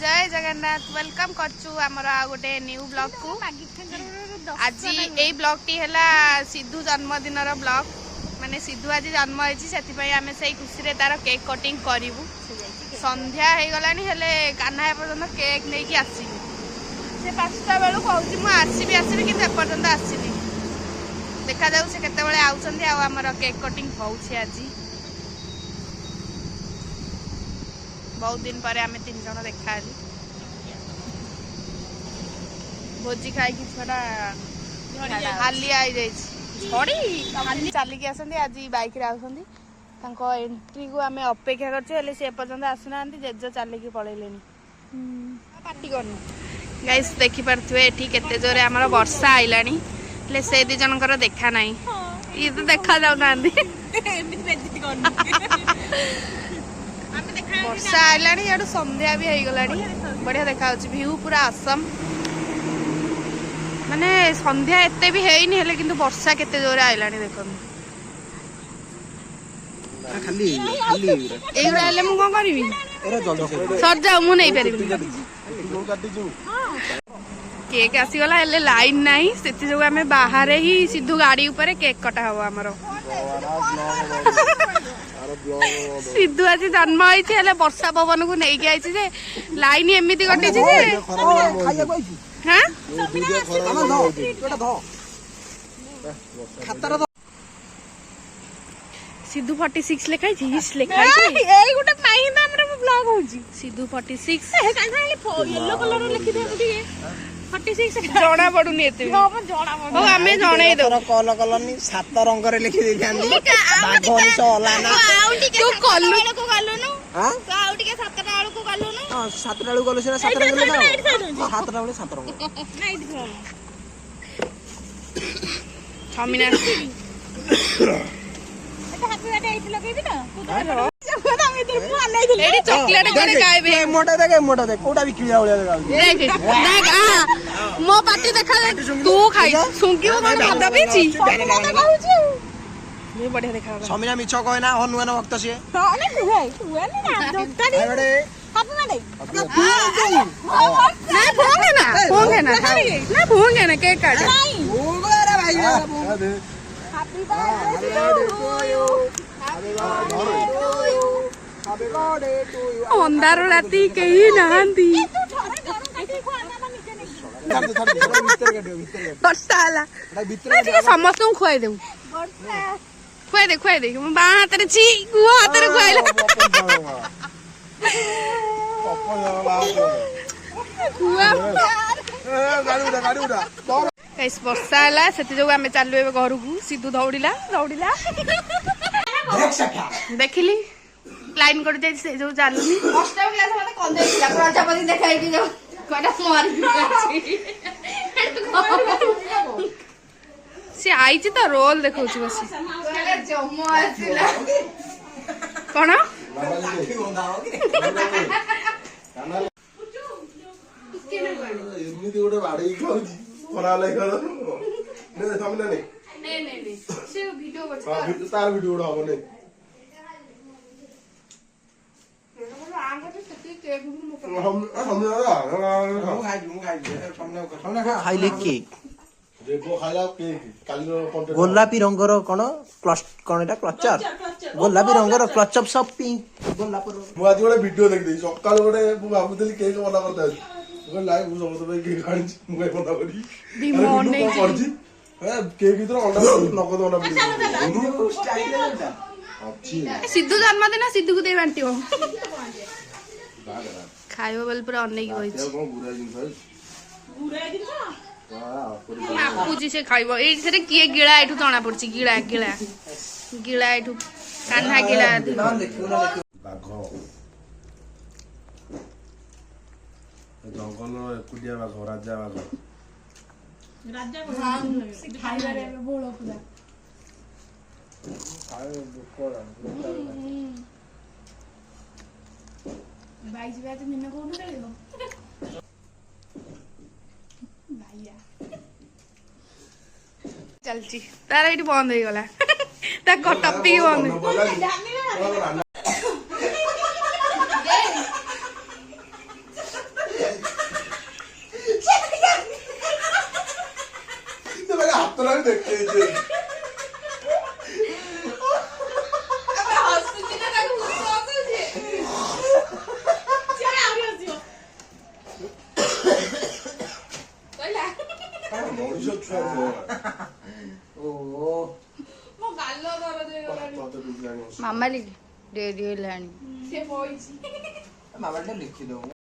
जय जगन्नाथ वेलकम करचु आमर आ गोटे न्यू ब्लॉग को आज यही ब्लॉग टी है सिद्धू जन्मदिन ब्लॉग माने सिद्धू आज जन्म होती आम से खुशी रे तार केक कटिंग करूँ संध्या हो गलानी हेले कान्हा एपर्तंत केक नहीं कि आसनी से 5टा बेलू कहूँ मुझे आसबि कि एपर्तंत आसनी देखा जाऊ से केतेबेले आउछंती आ हमर केक कटिंग होउछि आज बहुत दिन पर आम 3 जन देखा भोजी खाई छुआ हालिया झड़ी चलिकी आसती आज बाइक एंट्री को आम अपेक्षा करपर्यंत आसुना जेज चलिकी पलैले पार्टी कर गाइस देखिपे ये केते जोरे आमर वर्षा आइलानी से दी जनकर देखा ना ये तो देखा जाऊना वर्षा आइलानी यार संध्या भी हो गलानी बढ़िया देखा व्यू पूरा असम माने संध्या एते भी हेनी हेले किंतु वर्षा केते जोरे आइलानी देखो खाली खाली एगुड़ा हेले मु कोन करबी एरा जल्दी सर जाऊ मु नहीं परबी केक आसीगला हेले लाइन नहीं से जो आम बाहर ही सिद्धू गाड़ी ऊपर केक कटा हम आमर सिद्धू आज जन्म होती वर्षा पवन को लेकिन आई जे लाइन एमती कटी सिद्धू 46 लिखाई सिद्धू 46 येलो कलर लिखि दे 46 जना पडुनी एते जना पडो हमें जणाई दो कॉल कलनी 7 रंग रे लिखि दे थांदी बागोनी से ओलाना तू कल्लू को गलुनु हां तो आउ टिके 7 टा आलू को गलुनु हां 7 टा आलू गलु से 7 रंग लिखा 7 टा 7 रंग नहीं दिखो छमिना हैप्पी बर्थडे इट लगे भी ना एडी चॉकलेट करे गायबे मोटा दे कोटा भी खिलिया ओलिया देख देख आ मो पाटी देखा तू खाई सुंकी को खादा बेची मते कहूची ये बढ़िया देखा समीना मिछ कहे ना हनुमान भक्त से हां नहीं हुए ना जोता दी बड़े हैप्पी बर्थडे ना भूंगे ना केक काट नहीं भूंगे रे भाई हैप्पी बर्थडे टू यू अंधार राती कहीं नहांती समस्त खुआई दे खुआई दे बा हाथ छी गुआ हाथ खुआइला वर्षा है से आम चलु घर को सिद्धू दौड़ा देखिली लाइन कर से जो चलुनी अष्टम क्लास मते कंदेइला प्रजापति देखाई कि जो कोडा मारी से आई तो रोल देखौ छि बस जम्मू आसिला कोन एमिति गोटे बाड़ी खाउची खरा लाग ने सामने नहीं से वीडियो बचा तार वीडियो उड़ा हो नहीं गोलापी रंगर कौन कौन एटा क्लचर गोलापी रंगर क्लचअप सब पिंक गोलाप मुझे गोटे वीडियो देखी सका गोटे भावुली केक बना करता लाइव समस्त केक आनी मुझे बना करी केक भर अंडा नगद अंडा सिद्धू जन्मदिन सिद्धू को दे बांटी हो खाइबो बोल पूरा अनेक होइछ से खाइबो ए से किए गिळा एठू तना पड़छि गिळा गिळा गिळा एठू कान्हा गिळा बाघ जंगल एकुटिया बाघ राजा बाघ खाइबा रे बोलो पूरा भाई जी बात मिन कोन करेलो भाईया चलची तार एठी बंद हो गला ता टॉपिक बंद ହାତ ଲାଗି ଦେଖେଇଛି ମଣିଷ ଛୁଆ ମାମାଲି ଡେରି ହେଲାଣି। ମାମା ଟା ଲେଖିଦବ